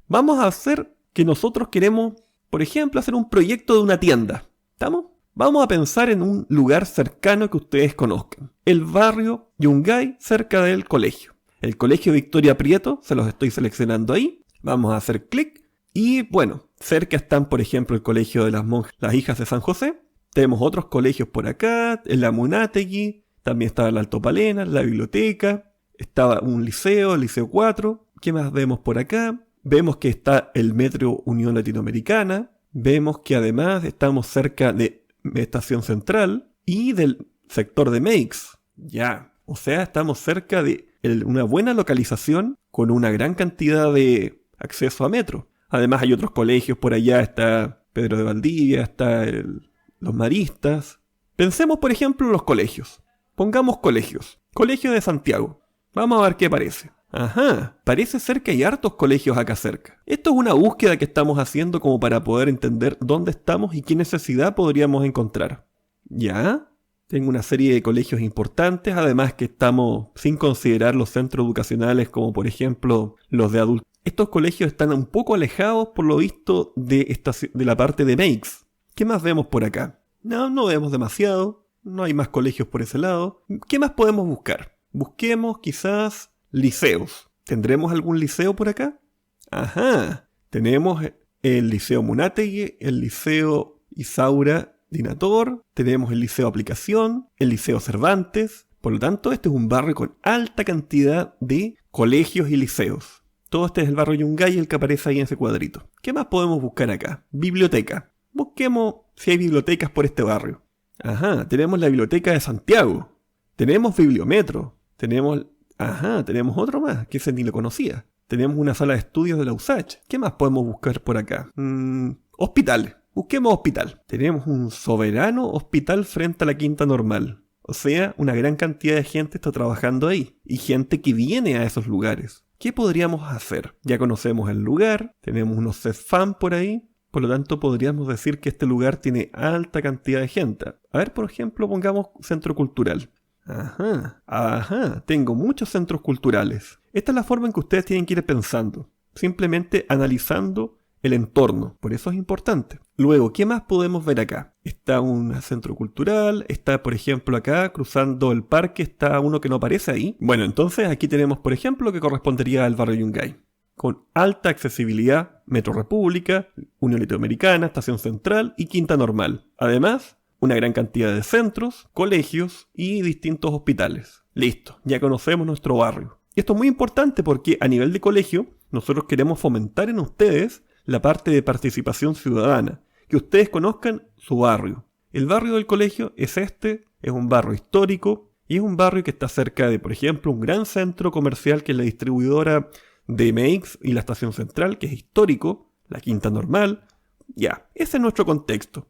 Vamos a hacer que nosotros queremos, por ejemplo, hacer un proyecto de una tienda. ¿Estamos? Vamos a pensar en un lugar cercano que ustedes conozcan. El barrio Yungay, cerca del colegio. El colegio Victoria Prieto, se los estoy seleccionando ahí. Vamos a hacer clic. Y bueno, cerca están, por ejemplo, el colegio de las monjas, las hijas de San José. Tenemos otros colegios por acá, en la Munátegui. También estaba el Alto Palena, la biblioteca. Estaba un liceo, el Liceo 4. ¿Qué más vemos por acá? Vemos que está el Metro Unión Latinoamericana. Vemos que además estamos cerca de Estación Central y del sector de Meix. Ya, o sea, estamos cerca de una buena localización con una gran cantidad de acceso a metro. Además hay otros colegios por allá, está Pedro de Valdivia, está los Maristas. Pensemos por ejemplo en los colegios. Pongamos colegios. Colegio de Santiago. Vamos a ver qué parece. Ajá, parece ser que hay hartos colegios acá cerca. Esto es una búsqueda que estamos haciendo como para poder entender dónde estamos y qué necesidad podríamos encontrar. ¿Ya? Tengo una serie de colegios importantes, además que estamos sin considerar los centros educacionales como por ejemplo los de adultos. Estos colegios están un poco alejados por lo visto de la parte de Meix. ¿Qué más vemos por acá? No vemos demasiado, no hay más colegios por ese lado. ¿Qué más podemos buscar? Busquemos quizás liceos. ¿Tendremos algún liceo por acá? Ajá, tenemos el Liceo Munátegui, el Liceo Isaura Dinator, tenemos el Liceo Aplicación, el Liceo Cervantes. Por lo tanto, este es un barrio con alta cantidad de colegios y liceos. Todo este es el barrio Yungay, el que aparece ahí en ese cuadrito. ¿Qué más podemos buscar acá? Biblioteca. Busquemos si hay bibliotecas por este barrio. Ajá, tenemos la Biblioteca de Santiago. Tenemos Bibliometro. Tenemos otro más, que ese ni lo conocía. Tenemos una sala de estudios de la USACH. ¿Qué más podemos buscar por acá? Hospitales. Busquemos hospital. Tenemos un soberano hospital frente a la Quinta Normal. O sea, una gran cantidad de gente está trabajando ahí. Y gente que viene a esos lugares. ¿Qué podríamos hacer? Ya conocemos el lugar. Tenemos unos CESFAM por ahí. Por lo tanto, podríamos decir que este lugar tiene alta cantidad de gente. A ver, por ejemplo, pongamos centro cultural. Ajá, tengo muchos centros culturales. Esta es la forma en que ustedes tienen que ir pensando. Simplemente analizando el entorno. Por eso es importante. Luego, ¿qué más podemos ver acá? Está un centro cultural, está por ejemplo acá, cruzando el parque, está uno que no aparece ahí. Bueno, entonces aquí tenemos por ejemplo que correspondería al barrio Yungay. Con alta accesibilidad, Metro República, Unión Latinoamericana, Estación Central y Quinta Normal. Además, una gran cantidad de centros, colegios y distintos hospitales. Listo, ya conocemos nuestro barrio. Y esto es muy importante porque a nivel de colegio, nosotros queremos fomentar en ustedes la parte de participación ciudadana, que ustedes conozcan su barrio. El barrio del colegio es un barrio histórico y es un barrio que está cerca de, por ejemplo, un gran centro comercial que es la distribuidora de Meix y la Estación Central, que es histórico, la Quinta Normal. Ya, ese es nuestro contexto.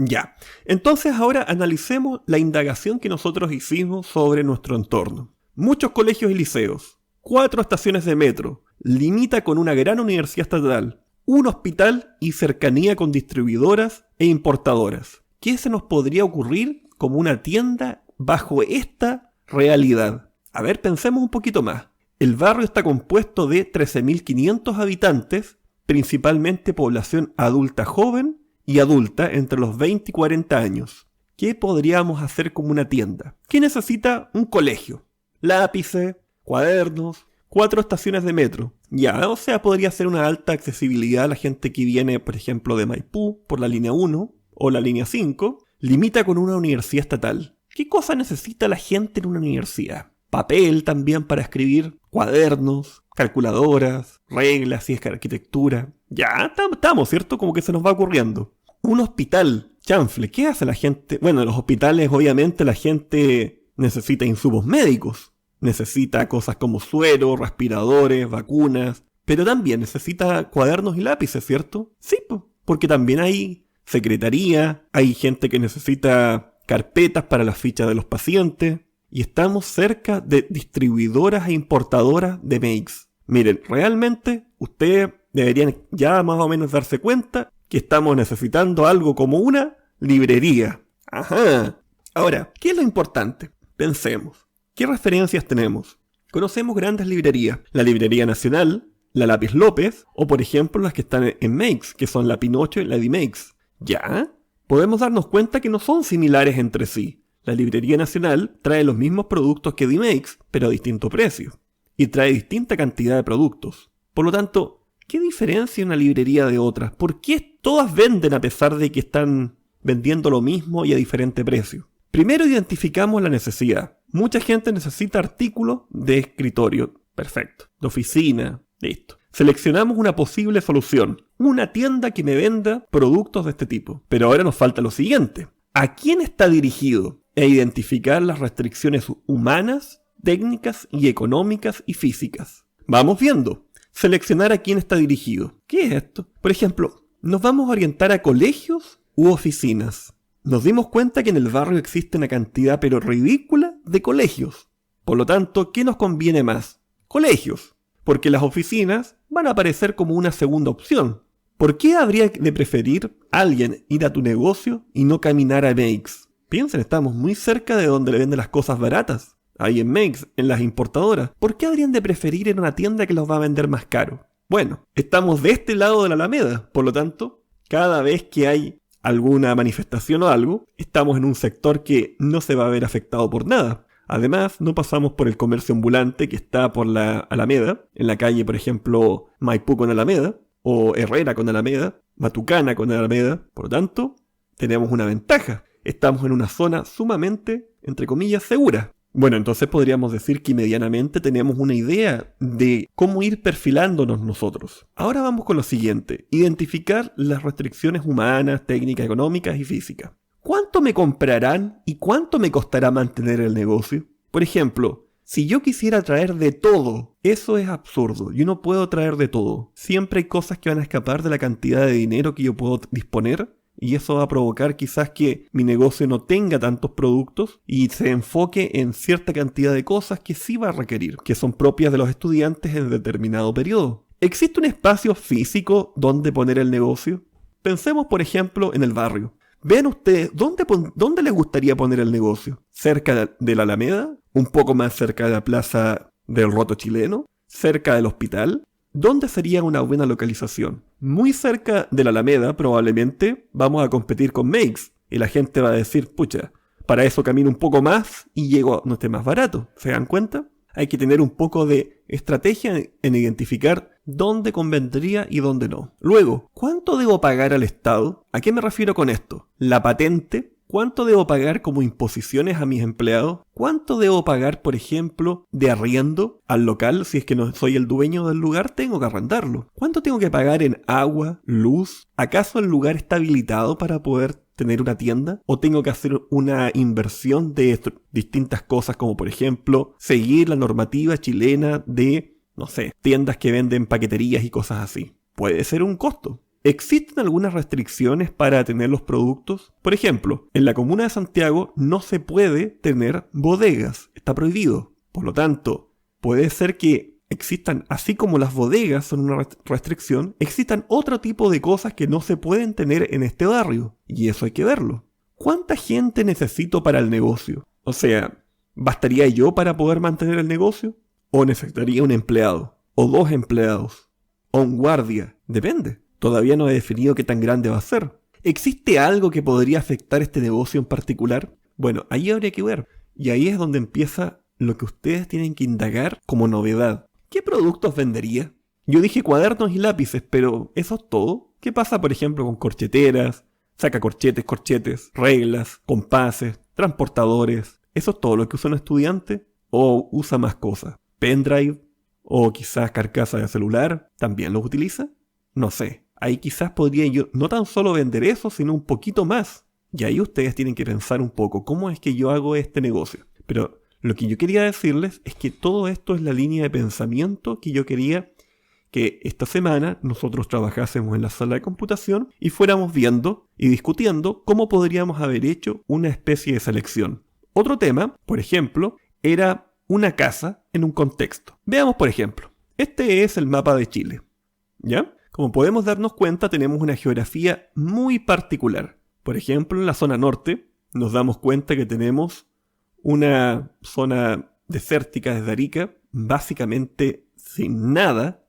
Ya, entonces ahora analicemos la indagación que nosotros hicimos sobre nuestro entorno. Muchos colegios y liceos, 4 estaciones de metro, limita con una gran universidad estatal, un hospital y cercanía con distribuidoras e importadoras. ¿Qué se nos podría ocurrir como una tienda bajo esta realidad? A ver, pensemos un poquito más. El barrio está compuesto de 13.500 habitantes, principalmente población adulta joven y adulta entre los 20 y 40 años. ¿Qué podríamos hacer como una tienda? ¿Qué necesita un colegio? Lápices, cuadernos, 4 estaciones de metro. Ya, o sea, podría ser una alta accesibilidad a la gente que viene, por ejemplo, de Maipú, por la línea 1 o la línea 5. Limita con una universidad estatal. ¿Qué cosa necesita la gente en una universidad? Papel también para escribir, cuadernos, calculadoras, reglas si es arquitectura. Ya, estamos, ¿cierto? Como que se nos va ocurriendo. Un hospital, chanfle, ¿qué hace la gente? Bueno, en los hospitales obviamente la gente necesita insumos médicos. Necesita cosas como suero, respiradores, vacunas, pero también necesita cuadernos y lápices, ¿cierto? Sí, porque también hay secretaría, hay gente que necesita carpetas para las fichas de los pacientes, y estamos cerca de distribuidoras e importadoras de Meix. Miren, realmente ustedes deberían ya más o menos darse cuenta que estamos necesitando algo como una librería. Ajá. Ahora, ¿qué es lo importante? Pensemos. ¿Qué referencias tenemos? Conocemos grandes librerías. La Librería Nacional, la Lápiz López, o por ejemplo las que están en Makes, que son la Pinocho y la D-Makes. ¿Ya? Podemos darnos cuenta que no son similares entre sí. La Librería Nacional trae los mismos productos que D-Makes, pero a distinto precio. Y trae distinta cantidad de productos. Por lo tanto, ¿qué diferencia una librería de otra? ¿Por qué todas venden a pesar de que están vendiendo lo mismo y a diferente precio? Primero identificamos la necesidad. Mucha gente necesita artículos de escritorio. Perfecto. De oficina. Listo. Seleccionamos una posible solución. Una tienda que me venda productos de este tipo. Pero ahora nos falta lo siguiente. ¿A quién está dirigido? E identificar las restricciones humanas, técnicas y económicas y físicas. Vamos viendo. Seleccionar a quién está dirigido. ¿Qué es esto? Por ejemplo, nos vamos a orientar a colegios u oficinas. Nos dimos cuenta que en el barrio existe una cantidad pero ridícula de colegios. Por lo tanto, ¿qué nos conviene más? Colegios. Porque las oficinas van a aparecer como una segunda opción. ¿Por qué habría de preferir alguien ir a tu negocio y no caminar a Makes? Piensen, estamos muy cerca de donde le venden las cosas baratas. Ahí en Makes, en las importadoras. ¿Por qué habrían de preferir ir a una tienda que los va a vender más caro? Bueno, estamos de este lado de la Alameda. Por lo tanto, cada vez que hay alguna manifestación o algo, estamos en un sector que no se va a ver afectado por nada. Además, no pasamos por el comercio ambulante que está por la Alameda, en la calle, por ejemplo, Maipú con Alameda, o Herrera con Alameda, Matucana con Alameda. Por lo tanto, tenemos una ventaja. Estamos en una zona sumamente, entre comillas, segura. Bueno, entonces podríamos decir que medianamente tenemos una idea de cómo ir perfilándonos nosotros. Ahora vamos con lo siguiente. Identificar las restricciones humanas, técnicas, económicas y físicas. ¿Cuánto me comprarán y cuánto me costará mantener el negocio? Por ejemplo, si yo quisiera traer de todo, eso es absurdo. Yo no puedo traer de todo. Siempre hay cosas que van a escapar de la cantidad de dinero que yo puedo disponer. Y eso va a provocar quizás que mi negocio no tenga tantos productos y se enfoque en cierta cantidad de cosas que sí va a requerir, que son propias de los estudiantes en determinado periodo. ¿Existe un espacio físico donde poner el negocio? Pensemos, por ejemplo, en el barrio. Vean ustedes, ¿dónde les gustaría poner el negocio? ¿Cerca de la Alameda? ¿Un poco más cerca de la plaza del Roto Chileno? ¿Cerca del hospital? ¿Dónde sería una buena localización? Muy cerca de la Alameda probablemente vamos a competir con Makes y la gente va a decir, pucha, para eso camino un poco más y llego a no esté más barato. ¿Se dan cuenta? Hay que tener un poco de estrategia en identificar dónde convendría y dónde no. Luego, ¿cuánto debo pagar al Estado? ¿A qué me refiero con esto? La patente. ¿Cuánto debo pagar como imposiciones a mis empleados? ¿Cuánto debo pagar, por ejemplo, de arriendo al local? Si es que no soy el dueño del lugar, tengo que arrendarlo. ¿Cuánto tengo que pagar en agua, luz? ¿Acaso el lugar está habilitado para poder tener una tienda? ¿O tengo que hacer una inversión de distintas cosas como, por ejemplo, seguir la normativa chilena de, no sé, tiendas que venden paqueterías y cosas así? Puede ser un costo. ¿Existen algunas restricciones para tener los productos? Por ejemplo, en la comuna de Santiago no se puede tener bodegas, está prohibido. Por lo tanto, puede ser que existan, así como las bodegas son una restricción, existan otro tipo de cosas que no se pueden tener en este barrio. Y eso hay que verlo. ¿Cuánta gente necesito para el negocio? O sea, ¿bastaría yo para poder mantener el negocio? ¿O necesitaría un empleado? ¿O dos empleados? ¿O un guardia? Depende. Todavía no he definido qué tan grande va a ser. ¿Existe algo que podría afectar este negocio en particular? Bueno, ahí habría que ver. Y ahí es donde empieza lo que ustedes tienen que indagar como novedad. ¿Qué productos vendería? Yo dije cuadernos y lápices, pero ¿eso es todo? ¿Qué pasa, por ejemplo, con corcheteras, sacacorchetes, reglas, compases, transportadores? ¿Eso es todo lo que usa un estudiante? ¿O usa más cosas? ¿Pendrive? ¿O quizás carcasa de celular? ¿También los utiliza? No sé. Ahí quizás podría yo no tan solo vender eso, sino un poquito más. Y ahí ustedes tienen que pensar un poco, ¿cómo es que yo hago este negocio? Pero lo que yo quería decirles es que todo esto es la línea de pensamiento que yo quería que esta semana nosotros trabajásemos en la sala de computación y fuéramos viendo y discutiendo cómo podríamos haber hecho una especie de selección. Otro tema, por ejemplo, era una casa en un contexto. Veamos, por ejemplo, este es el mapa de Chile, ¿ya? Como podemos darnos cuenta, tenemos una geografía muy particular. Por ejemplo, en la zona norte, nos damos cuenta que tenemos una zona desértica desde Arica, básicamente sin nada,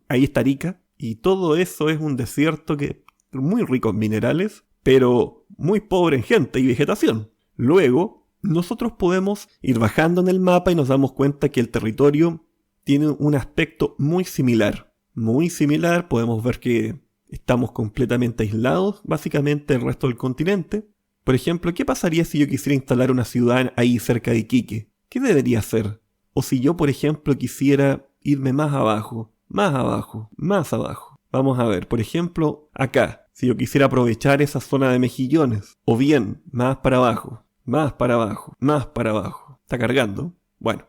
ahí está Arica, y todo eso es un desierto que muy rico en minerales, pero muy pobre en gente y vegetación. Luego, nosotros podemos ir bajando en el mapa y nos damos cuenta que el territorio tiene un aspecto muy similar. Muy similar, podemos ver que estamos completamente aislados, básicamente del resto del continente. Por ejemplo, ¿qué pasaría si yo quisiera instalar una ciudad ahí cerca de Iquique? ¿Qué debería hacer? O si yo, por ejemplo, quisiera irme más abajo, más abajo, más abajo. Vamos a ver, por ejemplo, acá, si yo quisiera aprovechar esa zona de mejillones, o bien, más para abajo, más para abajo, más para abajo. ¿Está cargando? Bueno,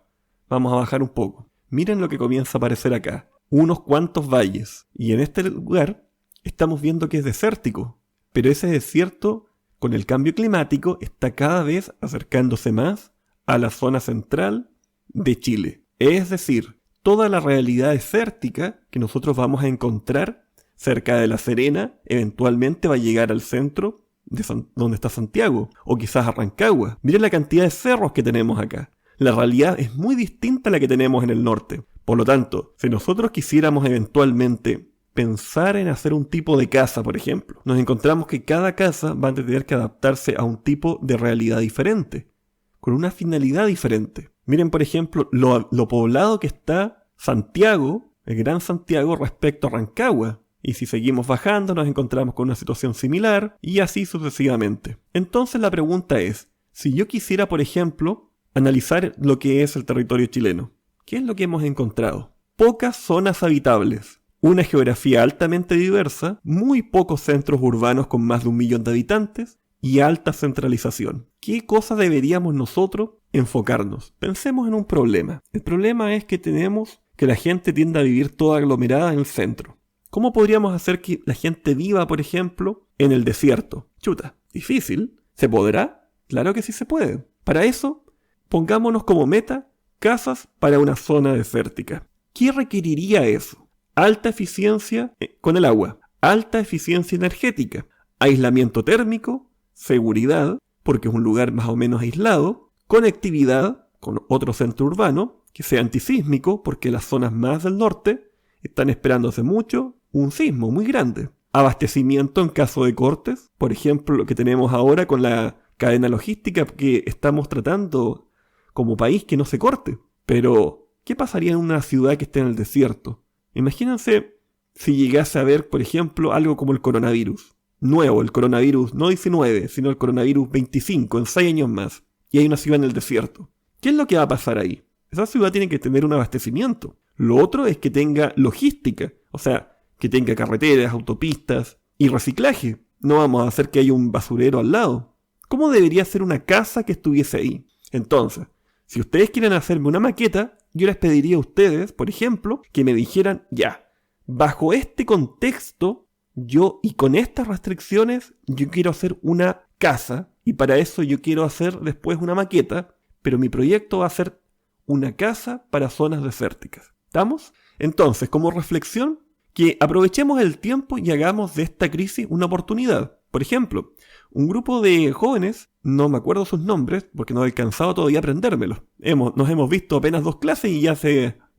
vamos a bajar un poco. Miren lo que comienza a aparecer acá. Unos cuantos valles. Y en este lugar estamos viendo que es desértico. Pero ese desierto, con el cambio climático, está cada vez acercándose más a la zona central de Chile. Es decir, toda la realidad desértica que nosotros vamos a encontrar cerca de La Serena eventualmente va a llegar al centro de donde está Santiago, o quizás a Rancagua. Miren la cantidad de cerros que tenemos acá. La realidad es muy distinta a la que tenemos en el norte. Por lo tanto, si nosotros quisiéramos eventualmente pensar en hacer un tipo de casa, por ejemplo, nos encontramos que cada casa va a tener que adaptarse a un tipo de realidad diferente, con una finalidad diferente. Miren, por ejemplo, lo poblado que está Santiago, el Gran Santiago, respecto a Rancagua. Y si seguimos bajando, nos encontramos con una situación similar, y así sucesivamente. Entonces la pregunta es, si yo quisiera, por ejemplo, analizar lo que es el territorio chileno, ¿qué es lo que hemos encontrado? Pocas zonas habitables, una geografía altamente diversa, muy pocos centros urbanos con más de 1 millón de habitantes, y alta centralización. ¿Qué cosa deberíamos nosotros enfocarnos? Pensemos en un problema. El problema es que tenemos que la gente tiende a vivir toda aglomerada en el centro. ¿Cómo podríamos hacer que la gente viva, por ejemplo, en el desierto? Chuta, ¿difícil? ¿Se podrá? Claro que sí se puede. Para eso, pongámonos como meta casas para una zona desértica. ¿Qué requeriría eso? Alta eficiencia con el agua, alta eficiencia energética, aislamiento térmico, seguridad, porque es un lugar más o menos aislado, conectividad con otro centro urbano, que sea antisísmico, porque las zonas más del norte están esperando hace mucho un sismo muy grande. Abastecimiento en caso de cortes, por ejemplo, lo que tenemos ahora con la cadena logística que estamos tratando como país que no se corte. Pero, ¿qué pasaría en una ciudad que esté en el desierto? Imagínense si llegase a haber, por ejemplo, algo como el coronavirus. Nuevo, el coronavirus no 19, sino el coronavirus 25, en 6 años más. Y hay una ciudad en el desierto. ¿Qué es lo que va a pasar ahí? Esa ciudad tiene que tener un abastecimiento. Lo otro es que tenga logística, o sea, que tenga carreteras, autopistas y reciclaje. No vamos a hacer que haya un basurero al lado. ¿Cómo debería ser una casa que estuviese ahí? Entonces, si ustedes quieren hacerme una maqueta, yo les pediría a ustedes, por ejemplo, que me dijeran, ya, bajo este contexto, yo y con estas restricciones, yo quiero hacer una casa, y para eso yo quiero hacer después una maqueta, pero mi proyecto va a ser una casa para zonas desérticas. ¿Estamos? Entonces, como reflexión, que aprovechemos el tiempo y hagamos de esta crisis una oportunidad. Por ejemplo, un grupo de jóvenes, no me acuerdo sus nombres, porque no he alcanzado todavía a aprendérmelos. Nos hemos visto apenas 2 clases y ya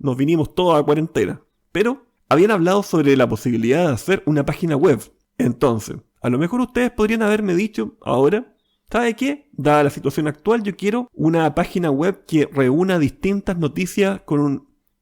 nos vinimos todos a cuarentena. Pero habían hablado sobre la posibilidad de hacer una página web. Entonces, a lo mejor ustedes podrían haberme dicho ahora, ¿sabe qué? Dada la situación actual, yo quiero una página web que reúna distintas noticias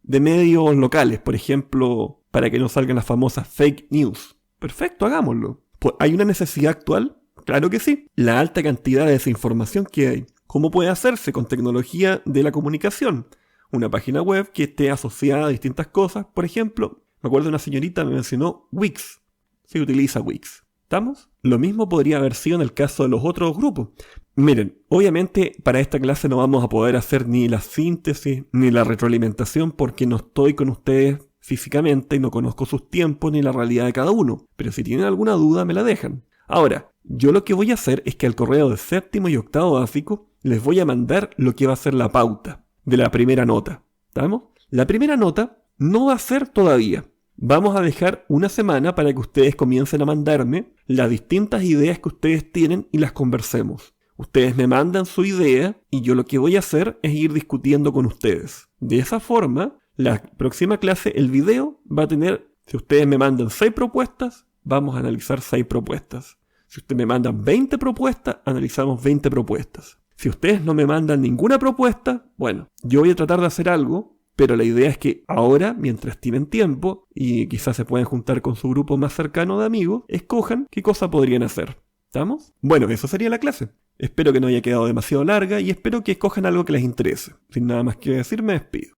de medios locales, por ejemplo, para que no salgan las famosas fake news. Perfecto, hagámoslo. Pues, ¿hay una necesidad actual? Claro que sí. La alta cantidad de desinformación que hay. ¿Cómo puede hacerse? Con tecnología de la comunicación. Una página web que esté asociada a distintas cosas. Por ejemplo, me acuerdo de una señorita me mencionó Wix. Se utiliza Wix. ¿Estamos? Lo mismo podría haber sido en el caso de los otros grupos. Miren, obviamente para esta clase no vamos a poder hacer ni la síntesis ni la retroalimentación porque no estoy con ustedes físicamente y no conozco sus tiempos ni la realidad de cada uno. Pero si tienen alguna duda me la dejan. Ahora, yo lo que voy a hacer es que al correo de 7º y 8º básico les voy a mandar lo que va a ser la pauta de la primera nota. ¿Estamos? La primera nota no va a ser todavía. Vamos a dejar una semana para que ustedes comiencen a mandarme las distintas ideas que ustedes tienen y las conversemos. Ustedes me mandan su idea y yo lo que voy a hacer es ir discutiendo con ustedes. De esa forma, La próxima clase, el video, va a tener, si ustedes me mandan 6 propuestas, vamos a analizar 6 propuestas. Si ustedes me mandan 20 propuestas, analizamos 20 propuestas. Si ustedes no me mandan ninguna propuesta, bueno, yo voy a tratar de hacer algo, pero la idea es que ahora, mientras tienen tiempo, y quizás se pueden juntar con su grupo más cercano de amigos, escojan qué cosa podrían hacer. ¿Estamos? Bueno, eso sería la clase. Espero que no haya quedado demasiado larga y espero que escojan algo que les interese. Sin nada más que decir, me despido.